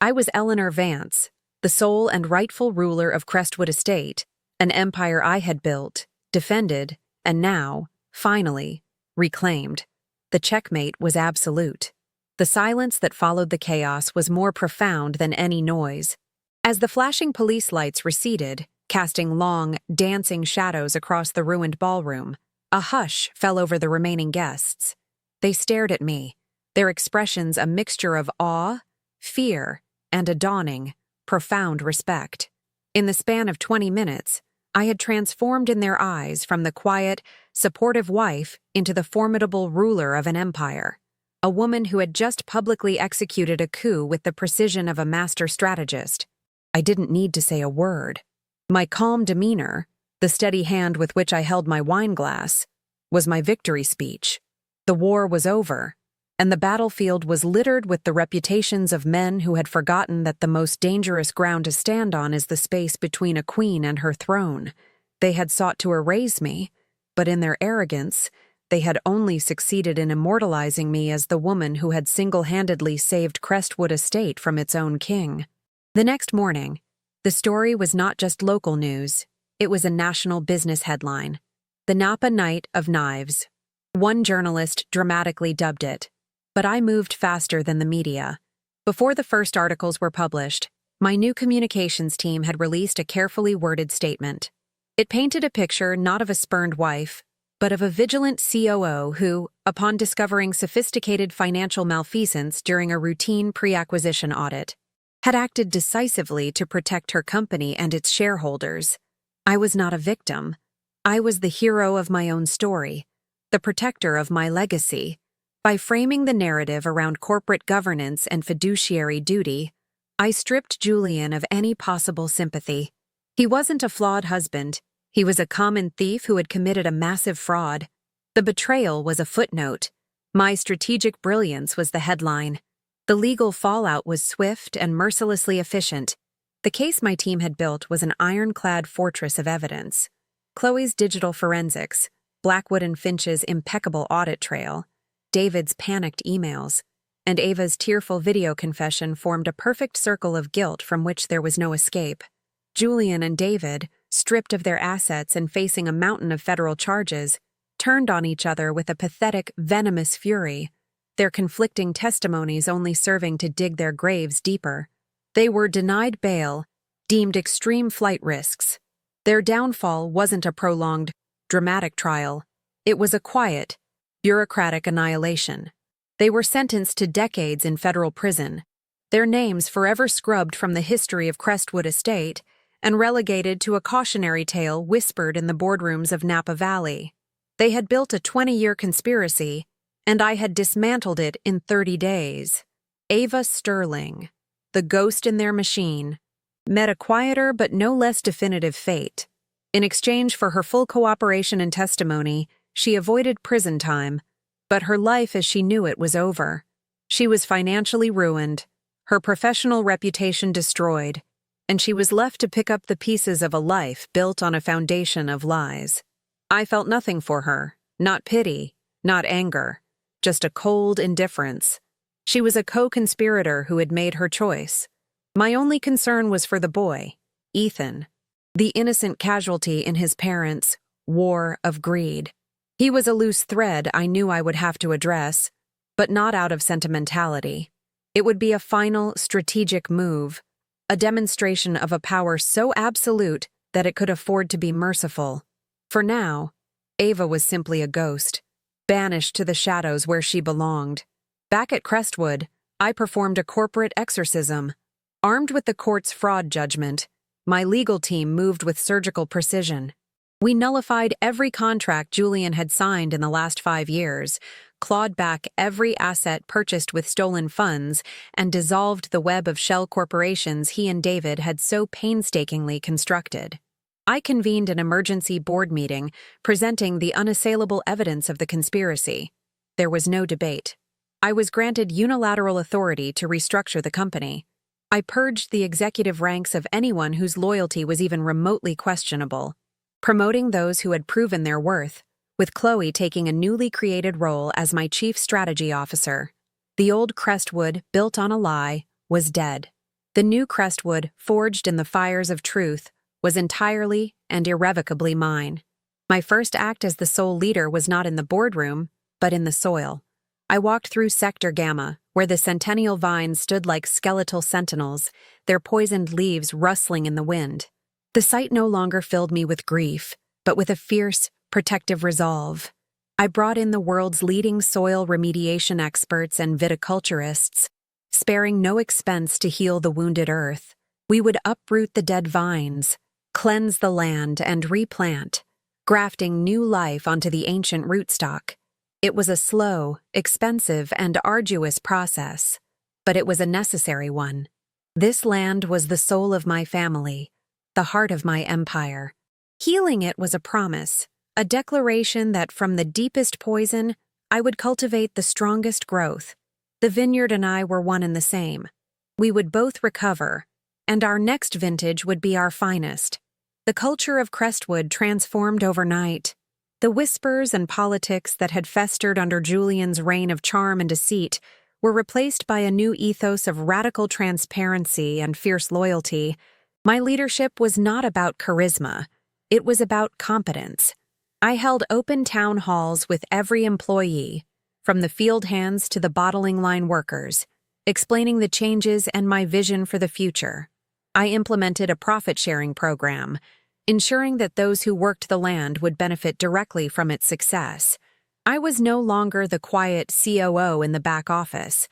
I was Eleanor Vance, the sole and rightful ruler of Crestwood Estate, an empire I had built, defended, and now, finally, reclaimed. The checkmate was absolute. The silence that followed the chaos was more profound than any noise. As the flashing police lights receded, casting long, dancing shadows across the ruined ballroom, a hush fell over the remaining guests. They stared at me, their expressions a mixture of awe, fear, and a dawning, profound respect. In the span of 20 minutes, I had transformed in their eyes from the quiet, supportive wife into the formidable ruler of an empire, a woman who had just publicly executed a coup with the precision of a master strategist. I didn't need to say a word. My calm demeanor, the steady hand with which I held my wine glass, was my victory speech. The war was over, and the battlefield was littered with the reputations of men who had forgotten that the most dangerous ground to stand on is the space between a queen and her throne. They had sought to erase me, but in their arrogance, they had only succeeded in immortalizing me as the woman who had single-handedly saved Crestwood Estate from its own king. The next morning, the story was not just local news, it was a national business headline. The Napa Night of Knives. One journalist dramatically dubbed it. But I moved faster than the media. Before the first articles were published, my new communications team had released a carefully worded statement. It painted a picture not of a spurned wife, but of a vigilant COO who, upon discovering sophisticated financial malfeasance during a routine pre-acquisition audit, had acted decisively to protect her company and its shareholders. I was not a victim. I was the hero of my own story, the protector of my legacy. By framing the narrative around corporate governance and fiduciary duty, I stripped Julian of any possible sympathy. He wasn't a flawed husband. He was a common thief who had committed a massive fraud. The betrayal was a footnote. My strategic brilliance was the headline. The legal fallout was swift and mercilessly efficient. The case my team had built was an ironclad fortress of evidence. Chloe's digital forensics, Blackwood and Finch's impeccable audit trail, David's panicked emails, and Ava's tearful video confession formed a perfect circle of guilt from which there was no escape. Julian and David, stripped of their assets and facing a mountain of federal charges, turned on each other with a pathetic, venomous fury, their conflicting testimonies only serving to dig their graves deeper. They were denied bail, deemed extreme flight risks. Their downfall wasn't a prolonged, dramatic trial. It was a quiet, bureaucratic annihilation. They were sentenced to decades in federal prison, their names forever scrubbed from the history of Crestwood Estate and relegated to a cautionary tale whispered in the boardrooms of Napa Valley. They had built a 20-year conspiracy, and I had dismantled it in 30 days. Ava Sterling, the ghost in their machine, met a quieter but no less definitive fate. In exchange for her full cooperation and testimony, she avoided prison time, but her life as she knew it was over. She was financially ruined, her professional reputation destroyed, and she was left to pick up the pieces of a life built on a foundation of lies. I felt nothing for her, not pity, not anger, just a cold indifference. She was a co-conspirator who had made her choice. My only concern was for the boy, Ethan, the innocent casualty in his parents' war of greed. He was a loose thread I knew I would have to address, but not out of sentimentality. It would be a final, strategic move, a demonstration of a power so absolute that it could afford to be merciful. For now, Ava was simply a ghost, banished to the shadows where she belonged. Back at Crestwood, I performed a corporate exorcism. Armed with the court's fraud judgment, my legal team moved with surgical precision. We nullified every contract Julian had signed in the last 5 years, clawed back every asset purchased with stolen funds, and dissolved the web of shell corporations he and David had so painstakingly constructed. I convened an emergency board meeting, presenting the unassailable evidence of the conspiracy. There was no debate. I was granted unilateral authority to restructure the company. I purged the executive ranks of anyone whose loyalty was even remotely questionable, promoting those who had proven their worth, with Chloe taking a newly created role as my chief strategy officer. The old Crestwood, built on a lie, was dead. The new Crestwood, forged in the fires of truth, was entirely and irrevocably mine. My first act as the sole leader was not in the boardroom, but in the soil. I walked through Sector Gamma, where the centennial vines stood like skeletal sentinels, their poisoned leaves rustling in the wind. The sight no longer filled me with grief, but with a fierce, protective resolve. I brought in the world's leading soil remediation experts and viticulturists, sparing no expense to heal the wounded earth. We would uproot the dead vines, cleanse the land, and replant, grafting new life onto the ancient rootstock. It was a slow, expensive, and arduous process, but it was a necessary one. This land was the soul of my family, the heart of my empire. Healing it was a promise, a declaration that from the deepest poison, I would cultivate the strongest growth. The vineyard and I were one and the same. We would both recover, and our next vintage would be our finest. The culture of Crestwood transformed overnight. The whispers and politics that had festered under Julian's reign of charm and deceit were replaced by a new ethos of radical transparency and fierce loyalty. My leadership was not about charisma. It was about competence. I held open town halls with every employee, from the field hands to the bottling line workers, explaining the changes and my vision for the future. I implemented a profit-sharing program, ensuring that those who worked the land would benefit directly from its success. I was no longer the quiet COO in the back office.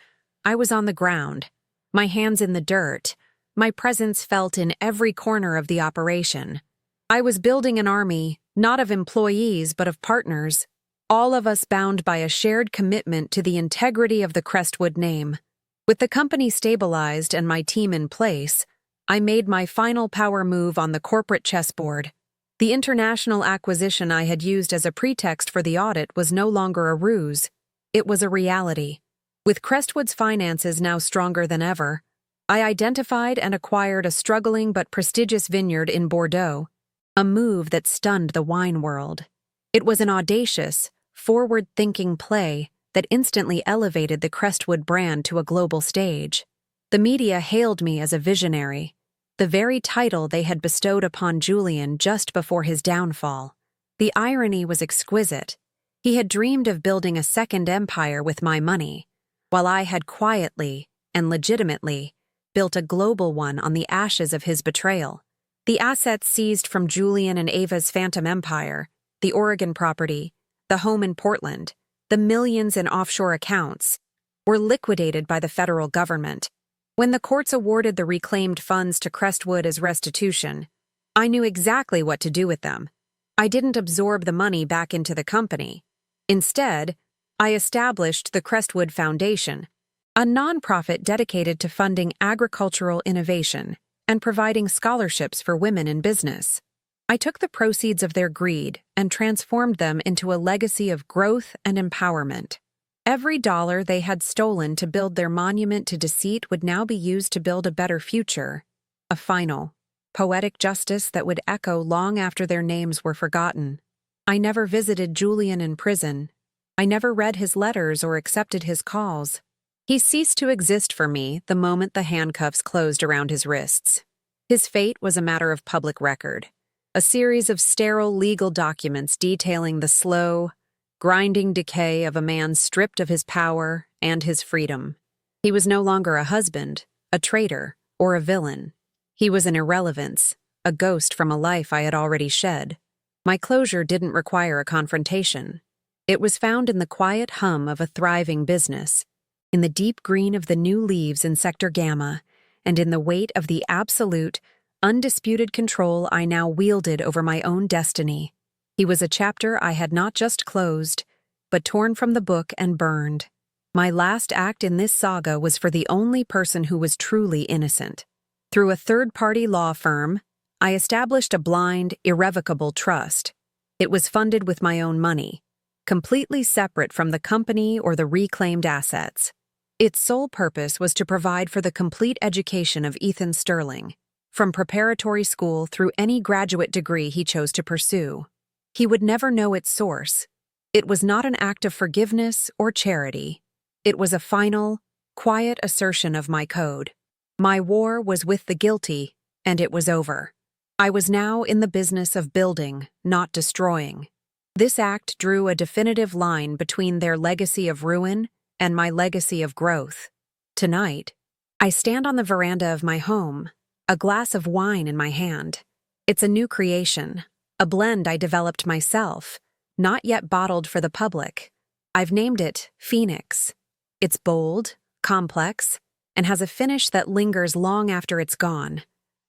I was on the ground, my hands in the dirt, my presence felt in every corner of the operation. I was building an army, not of employees but of partners, all of us bound by a shared commitment to the integrity of the Crestwood name. With the company stabilized and my team in place, I made my final power move on the corporate chessboard. The international acquisition I had used as a pretext for the audit was no longer a ruse. It was a reality. With Crestwood's finances now stronger than ever, I identified and acquired a struggling but prestigious vineyard in Bordeaux, a move that stunned the wine world. It was an audacious, forward-thinking play that instantly elevated the Crestwood brand to a global stage. The media hailed me as a visionary, the very title they had bestowed upon Julian just before his downfall. The irony was exquisite. He had dreamed of building a second empire with my money, while I had quietly and legitimately built a global one on the ashes of his betrayal. The assets seized from Julian and Ava's phantom empire, the Oregon property, the home in Portland, the millions in offshore accounts, were liquidated by the federal government. When the courts awarded the reclaimed funds to Crestwood as restitution, I knew exactly what to do with them. I didn't absorb the money back into the company. Instead, I established the Crestwood Foundation, a nonprofit dedicated to funding agricultural innovation and providing scholarships for women in business. I took the proceeds of their greed and transformed them into a legacy of growth and empowerment. Every dollar they had stolen to build their monument to deceit would now be used to build a better future, a final, poetic justice that would echo long after their names were forgotten. I never visited Julian in prison. I never read his letters or accepted his calls. He ceased to exist for me the moment the handcuffs closed around his wrists. His fate was a matter of public record, a series of sterile legal documents detailing the slow, grinding decay of a man stripped of his power and his freedom. He was no longer a husband, a traitor, or a villain. He was an irrelevance, a ghost from a life I had already shed. My closure didn't require a confrontation. It was found in the quiet hum of a thriving business, in the deep green of the new leaves in Sector Gamma, and in the weight of the absolute, undisputed control I now wielded over my own destiny. He was a chapter I had not just closed, but torn from the book and burned. My last act in this saga was for the only person who was truly innocent. Through a third-party law firm, I established a blind, irrevocable trust. It was funded with my own money, completely separate from the company or the reclaimed assets. Its sole purpose was to provide for the complete education of Ethan Sterling, from preparatory school through any graduate degree he chose to pursue. He would never know its source. It was not an act of forgiveness or charity. It was a final, quiet assertion of my code. My war was with the guilty, and it was over. I was now in the business of building, not destroying. This act drew a definitive line between their legacy of ruin and my legacy of growth. Tonight, I stand on the veranda of my home, a glass of wine in my hand. It's a new creation, a blend I developed myself, not yet bottled for the public. I've named it Phoenix. It's bold, complex, and has a finish that lingers long after it's gone,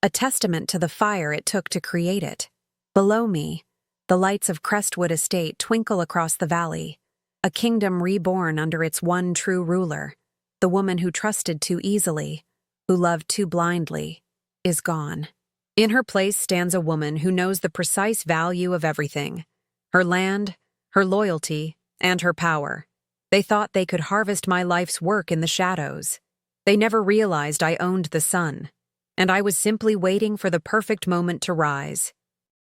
a testament to the fire it took to create it. Below me, the lights of Crestwood Estate twinkle across the valley, a kingdom reborn under its one true ruler. The woman who trusted too easily, who loved too blindly, is gone. In her place stands a woman who knows the precise value of everything: her land, her loyalty, and her power. They thought they could harvest my life's work in the shadows. They never realized I owned the sun, and I was simply waiting for the perfect moment to rise.